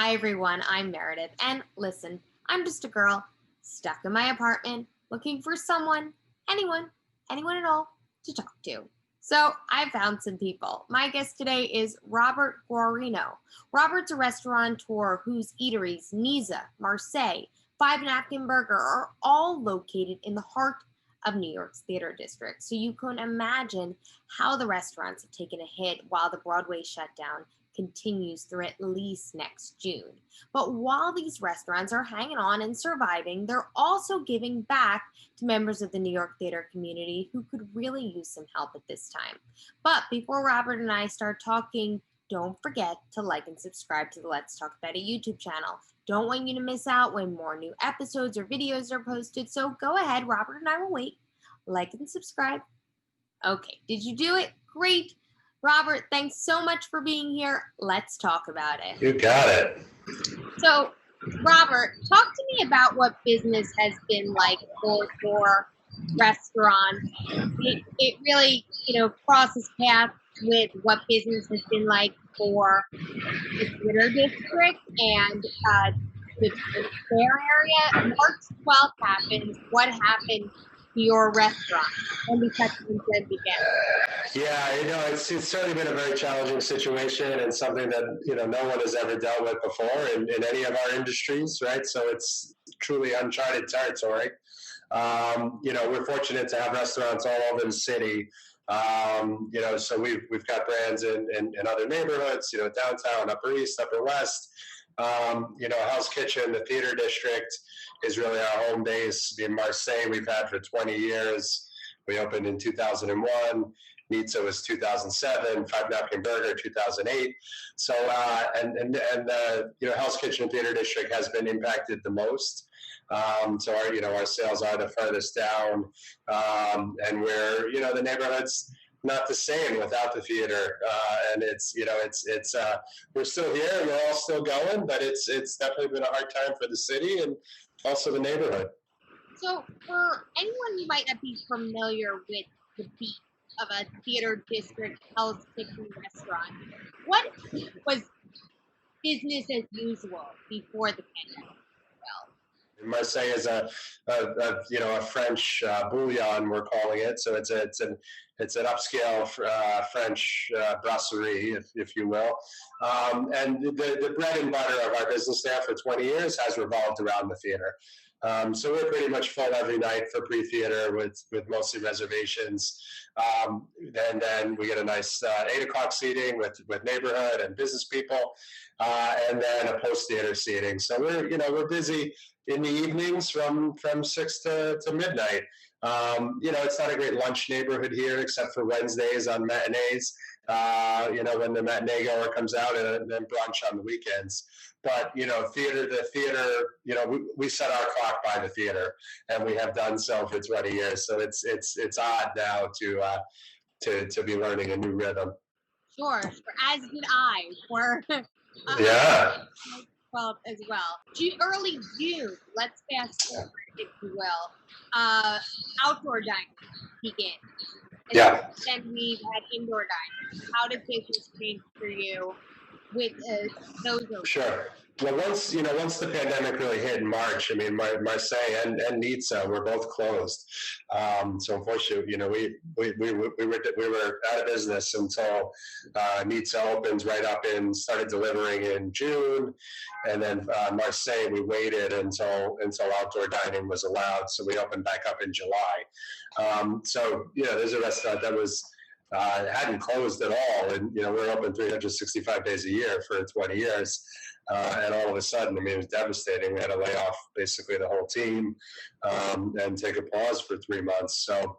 Hi everyone, I'm Meredith, and listen, I'm just a girl stuck in my apartment looking for someone, anyone at all, to talk to. So I found some people. My guest today is Robert Guarino. Robert's a restaurateur whose eateries, Nizza, Marseille, Napkin Burger are all located in the heart of New York's theater district. So you can imagine how the restaurants have taken a hit while the Broadway shutdown continues through at least next June. But while these restaurants are hanging on and surviving, they're also giving back to members of the New York theater community who could really use some help at this time. But before Robert and I start talking, don't forget to like and subscribe to the Let's Talk About It YouTube channel. Don't want you to miss out when more new episodes or videos are posted. So go ahead, Robert and I will wait. Like and subscribe. Okay, did you do it? Great. Robert, thanks so much for being here. Let's talk about it. You got it. So, Robert, talk to me about what business has been like for your restaurant. It really, crosses paths with what business has been like for the theater district and the fair area. March 12th happened. What happened to your restaurant when the shutdown began? Yeah, it's certainly been a very challenging situation and something that, no one has ever dealt with before in any of our industries, right? So it's truly uncharted territory. We're fortunate to have restaurants all over the city. So we've got brands in other neighborhoods, downtown, Upper East, Upper West. Hell's Kitchen, the theater district, is really our home base. In Marseille, we've had for 20 years. We opened in 2001. Nizza was 2007. Napkin Burger 2008. So Hell's Kitchen theater district has been impacted the most. So our sales are the furthest down, and we're the neighborhood's not the same without the theater, and we're still here and we're all still going, but it's definitely been a hard time for the city and also the neighborhood. So for anyone who might not be familiar with the beat of a theater district Hell's Kitchen restaurant, what was business as usual before the pandemic? Marseille is a French bouillon, we're calling it. So it's an upscale French brasserie, if you will. And the bread and butter of our business there for 20 years has revolved around the theater. So we're pretty much full every night for pre-theater with mostly reservations. And then we get a nice 8 o'clock seating with neighborhood and business people, and then a post-theater seating. So we're busy in the evenings from 6 to midnight. It's not a great lunch neighborhood here except for Wednesdays on matinees, when the matinee goer comes out, and then brunch on the weekends. But, the theater, we set our clock by the theater, and we have done so for 20 years. So it's odd now to be learning a new rhythm. Sure. As did I. Yeah. 12 as well. Early June, let's fast forward, if you will. Outdoor dining began. Yeah. Then we've had indoor dining. How did business change for you with those open? Sure. Well, once the pandemic really hit in March, Marseille and Nizza were both closed. So unfortunately, we were out of business until Nizza opened right up and started delivering in June, and then Marseille we waited until outdoor dining was allowed. So we opened back up in July. There's a restaurant that was hadn't closed at all, and we're open 365 days a year for 20 years. And all of a sudden, it was devastating. We had to lay off basically the whole team and take a pause for 3 months. So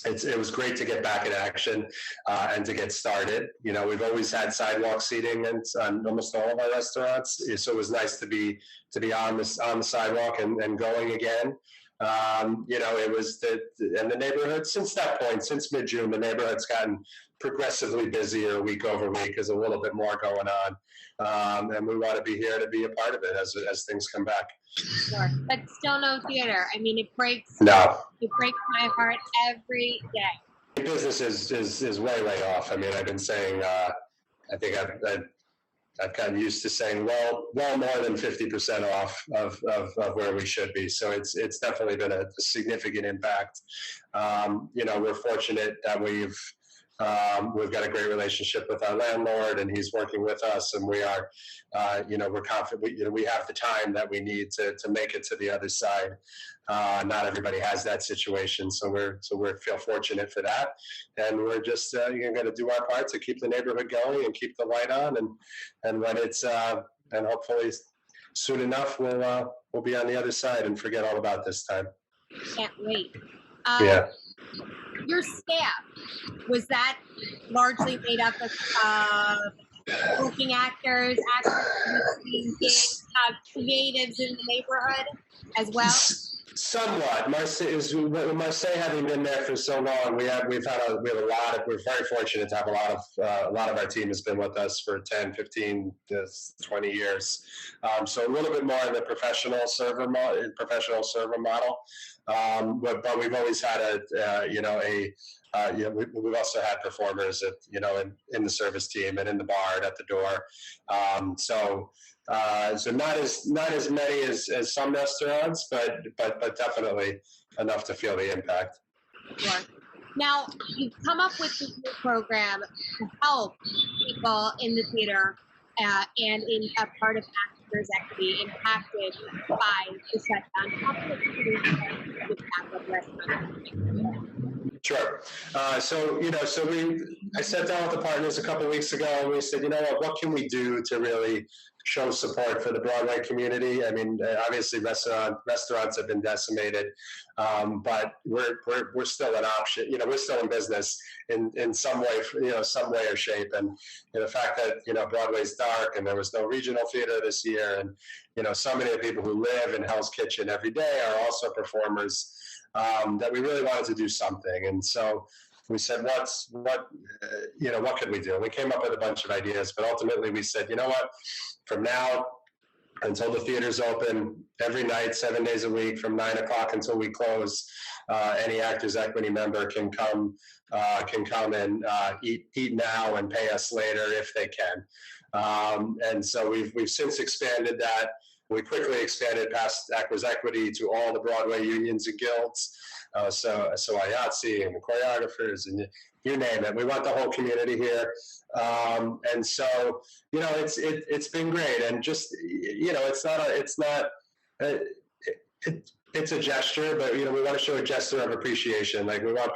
it was great to get back in action and to get started. We've always had sidewalk seating on almost all of our restaurants, so it was nice to be on the sidewalk and going again. It was and the neighborhood since that point, since mid-June, the neighborhood's gotten progressively busier week over week. There's a little bit more going on. And we want to be here to be a part of it as things come back. Sure. But still no theater. It breaks No. It breaks my heart every day. Business is way off. I've been saying I think I've I've gotten used to saying, well more than 50% off of where we should be. So it's definitely been a significant impact. We're fortunate that we've got a great relationship with our landlord, and he's working with us, and we are, we're confident we have the time that we need to make it to the other side. Not everybody has that situation, so we feel fortunate for that, and we're just going to do our part to keep the neighborhood going and keep the light on, and when it's and hopefully soon enough we'll be on the other side and forget all about this time. Can't wait. Yeah. Your staff, was that largely made up of working actors, gigs, creatives in the neighborhood as well? Somewhat. Marseille having been there for so long, we're very fortunate to have a lot of our team has been with us for 10, 15, 20 years. So a little bit more in the professional server model. But we've always had we've also had performers in the service team and in the bar and at the door. So not as many as some restaurants, but definitely enough to feel the impact. Sure. Now, you've come up with this new program to help people in the theater and in a part of Actors Equity impacted by the shutdown. How can it with backup restaurants? Sure. I sat down with the partners a couple of weeks ago, and we said, what can we do to really show support for the Broadway community? I mean, obviously restaurants have been decimated, but we're still an option. We're still in business in some way or shape. And the fact that Broadway's dark and there was no regional theater this year, and so many of the people who live in Hell's Kitchen every day are also performers. That we really wanted to do something, and so we said, what could we do? We came up with a bunch of ideas, but ultimately we said, from now until the theater's open, every night, 7 days a week, from 9 o'clock until we close, any Actors Equity member can come and eat now and pay us later if they can. And so we've since expanded that. We quickly expanded past Actors Equity to all the Broadway unions and guilds, so IATSE and the choreographers and you name it. We want the whole community here, and so it's been great. And just it's a gesture, but we want to show a gesture of appreciation. Like we want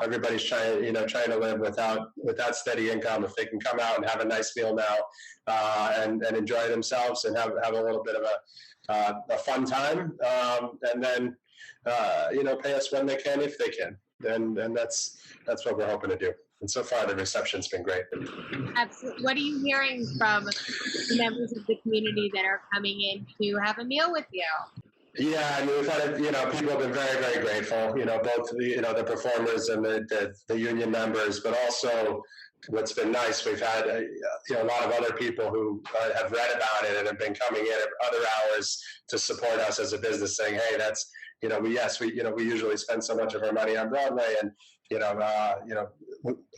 everybody's trying to live without steady income. If they can come out and have a nice meal now and enjoy themselves and have a little bit of a fun time, and then pay us when they can if they can, and that's what we're hoping to do. And so far the reception's been great. Absolutely. What are you hearing from the members of the community that are coming in to have a meal with you? Yeah, I mean, we've had, people have been very, very grateful, both the performers and the union members, but also what's been nice, we've had, a lot of other people who have read about it and have been coming in at other hours to support us as a business, saying, hey, that's, we usually spend so much of our money on Broadway, and,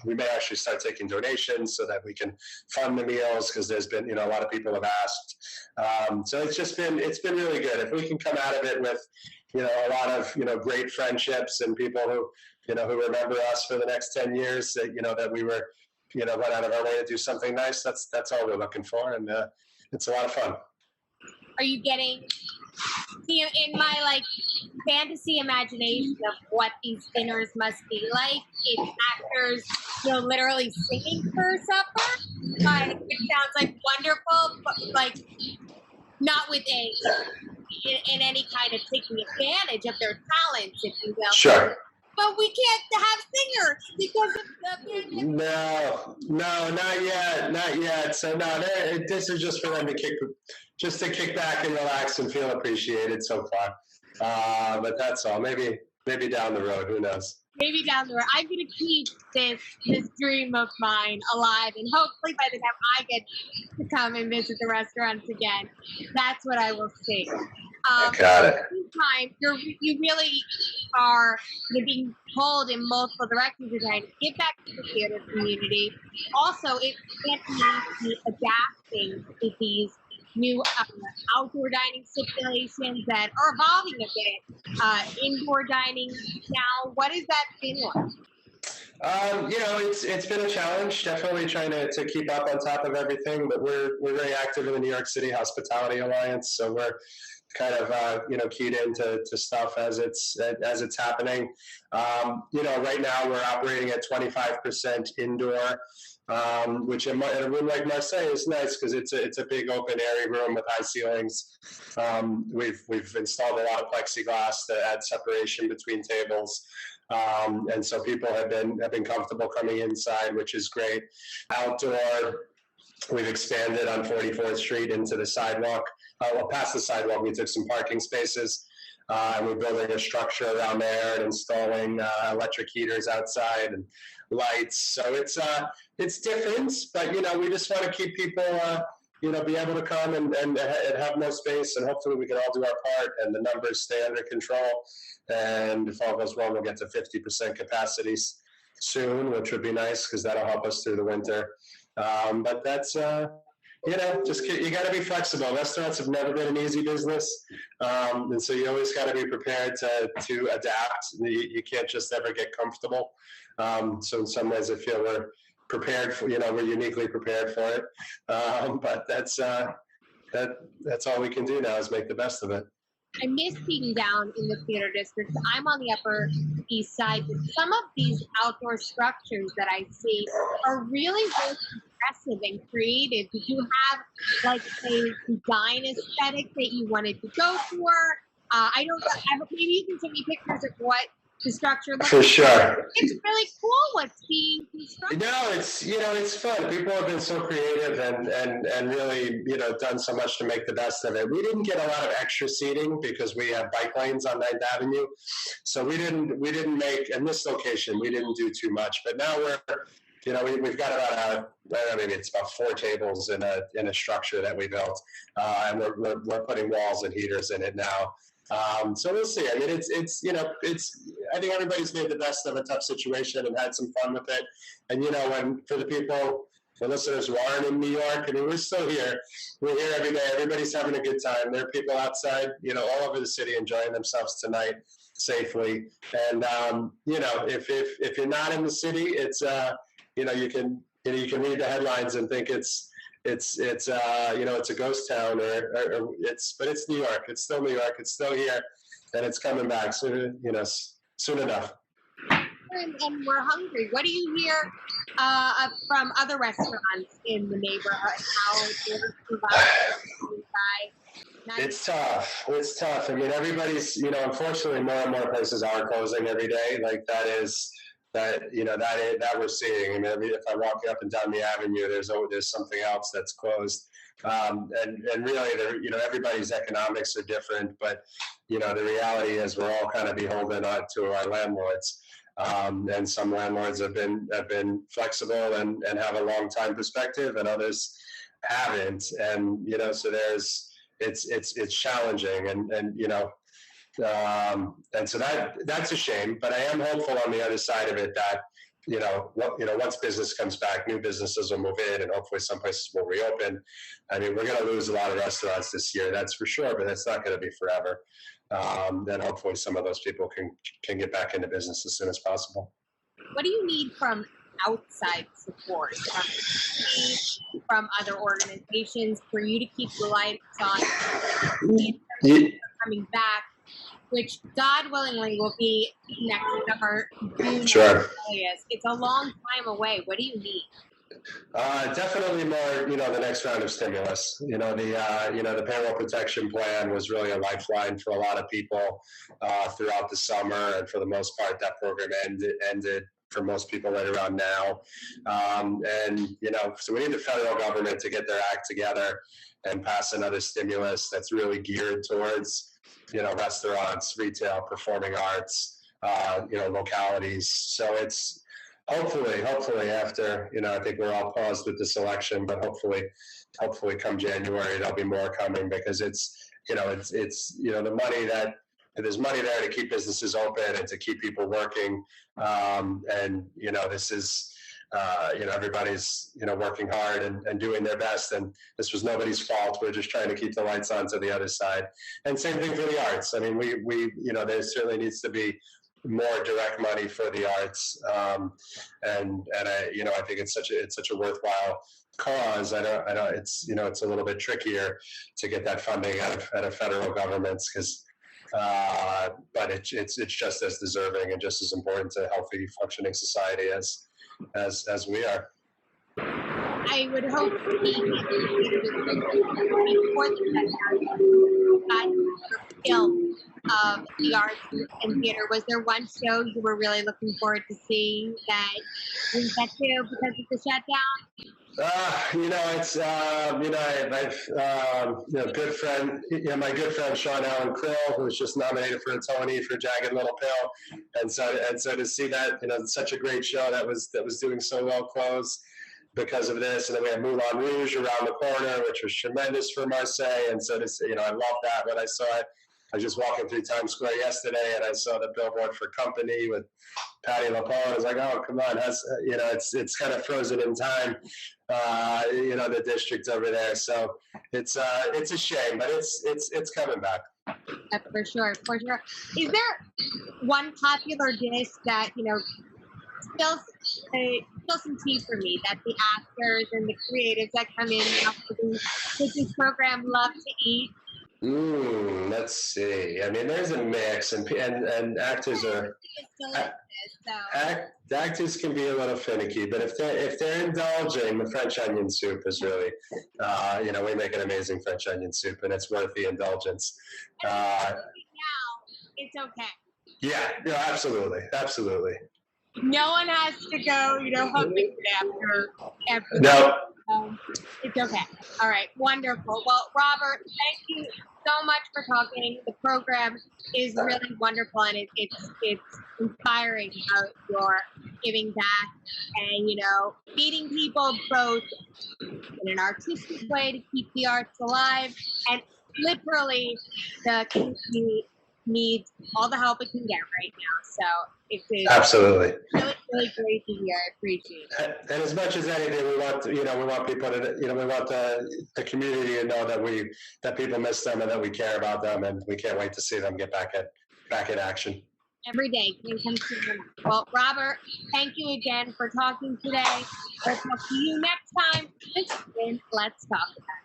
we may actually start taking donations so that we can fund the meals, because there's been, a lot of people have asked. So it's been really good. If we can come out of it with, a lot of, great friendships and people who, who remember us for the next 10 years, that we were, went out of our way to do something nice, that's all we're looking for. And it's a lot of fun. Are you getting, in my fantasy imagination of what these dinners must be like, it's actors, literally singing for supper, it sounds wonderful, but not with in any kind of taking advantage of their talents, if you will. Sure. But we can't have singers because of the pandemic. No, not yet. So no, this is just for them to kick back and relax and feel appreciated so far. But that's all. Maybe down the road. Who knows? Maybe down the road. I'm going to keep this dream of mine alive, and hopefully by the time I get to come and visit the restaurants again, that's what I will see. Got it. At the same time, you really are being pulled in multiple directions. You're trying to give back to the theater community. Also, it can't be adapting to these new outdoor dining stipulations that are evolving a bit. Indoor dining now, what has that been like? It's been a challenge. Definitely trying to keep up on top of everything. But we're very active in the New York City Hospitality Alliance, so we're kind of keyed into stuff as it's happening. Right now we're operating at 25% indoor, which in a room like Marseille is nice because it's a big open airy room with high ceilings. We've installed a lot of plexiglass to add separation between tables. And so people have been comfortable coming inside, which is great. Outdoor, we've expanded on 44th Street into the sidewalk. Past the sidewalk, we took some parking spaces, and we're building a structure around there and installing electric heaters outside and lights. So it's different, but we just want to keep people be able to come and have more space, and hopefully we can all do our part and the numbers stay under control. And if all goes well, we'll get to 50% capacity soon, which would be nice because that'll help us through the winter. But that's, you got to be flexible. Restaurants have never been an easy business. And so you always got to be prepared to adapt. You can't just ever get comfortable. So in some ways I feel we're prepared for, we're uniquely prepared for it. But that's all we can do now is make the best of it. I miss being down in the theater district. I'm on the Upper East Side. Some of these outdoor structures that I see are really, really impressive and creative. Did you have like a design aesthetic that you wanted to go for? Maybe you can send me pictures of what the structure looks for sure. Like. It's really cool what's being constructed. No, it's fun. People have been so creative and really done so much to make the best of it. We didn't get a lot of extra seating because we have bike lanes on 9th Avenue, so we didn't make in this location. We didn't do too much, but now we've got about maybe it's about 4 tables in a structure that we built, and we're putting walls and heaters in it now. So we'll see. I mean, I think everybody's made the best of a tough situation and had some fun with it. And, for the listeners who aren't in New York, I mean, we're still here. We're here every day. Everybody's having a good time. There are people outside, all over the city enjoying themselves tonight safely. And, if you're not in the city, it's, you can read the headlines and think it's a ghost town but it's New York. It's still New York. It's still here, and it's coming back soon. Soon enough. And we're hungry. What do you hear from other restaurants in the neighborhood? It's tough. It's tough. I mean, everybody's. Unfortunately, more and more places are closing every day. Like that we're seeing. I mean, if I walk up and down the avenue, there's something else that's closed. And really, everybody's economics are different, but the reality is we're all kind of beholden to our landlords. And some landlords have been flexible and have a long time perspective, and others haven't. And so it's challenging, and so that's a shame, but I am hopeful on the other side of it that, once business comes back, new businesses will move in and hopefully some places will reopen. I mean, we're going to lose a lot of restaurants this year, that's for sure, but it's not going to be forever. Then hopefully some of those people can get back into business as soon as possible. What do you need from outside support, from other organizations for you to keep the lights on coming back, which God willingly will be next summer, June. Sure. It's a long time away. What do you need? Definitely more, the next round of stimulus. The payroll protection plan was really a lifeline for a lot of people throughout the summer, and for the most part, that program ended for most people right around now. So we need the federal government to get their act together and pass another stimulus that's really geared towards restaurants, retail, performing arts, localities. So it's hopefully after, I think we're all paused with this election, but hopefully come January, there'll be more coming, because it's it's there's money there to keep businesses open and to keep people working. And this is, everybody's, working hard and doing their best. And this was nobody's fault. We're just trying to keep the lights on to the other side. And same thing for the arts. I mean, we there certainly needs to be more direct money for the arts. And I think it's such a worthwhile cause. I know it's, it's a little bit trickier to get that funding out of federal governments but it's just as deserving and just as important to a healthy, functioning society as we are. I would hope before the film of the arts and theater. Was there one show you were really looking forward to seeing that you didn't get to because of the shutdown? It's I've good friend, my good friend Sean Allen Krill, who was just nominated for a Tony for Jagged Little Pill, and so to see that, such a great show that was doing so well close because of this, and then we had Moulin Rouge around the corner, which was tremendous for Marseille, and so I love that when I saw it. I was just walking through Times Square yesterday, and I saw the billboard for Company with Patti LuPone. I was like, oh, come on, it's kind of frozen in time, the district over there. So it's a shame, but it's coming back. For sure. Is there one popular dish that still some tea for me that the actors and the creatives that come in with this program love to eat? Let's see. I mean, there's a mix, and actors are actors can be a little finicky, but if they're indulging, the French onion soup is really, we make an amazing French onion soup, and it's worth the indulgence. Now it's okay. Yeah, absolutely. No one has to go, hungry after. No. It's okay. All right. Wonderful. Well, Robert, thank you so much for talking. The program is really wonderful, and it's inspiring how you're giving back and, feeding people both in an artistic way to keep the arts alive, and literally the community needs all the help it can get right now. So it's absolutely really, really great to hear. I appreciate it. And as much as anything, we want people to, we want the community to know that people miss them and that we care about them, and we can't wait to see them get back in action. Every day. Well, Robert, thank you again for talking today. We'll talk to you next time. This has been Let's Talk About It.